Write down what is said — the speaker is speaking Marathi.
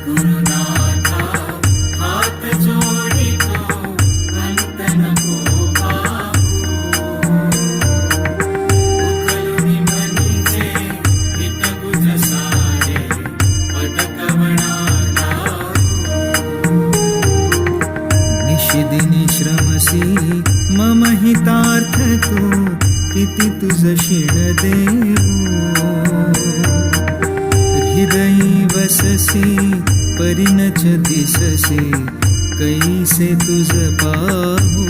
गुरुनाथा हात जोडितो अंत नको पाहू उकलुनी मनीचे हितगुज सारे पदकवना निशिदिनी श्रमसी मम हितार्थ तू किती तुझ शिण देवो हृदयी वससी परिणच दिससी कैसे तुझ पाहू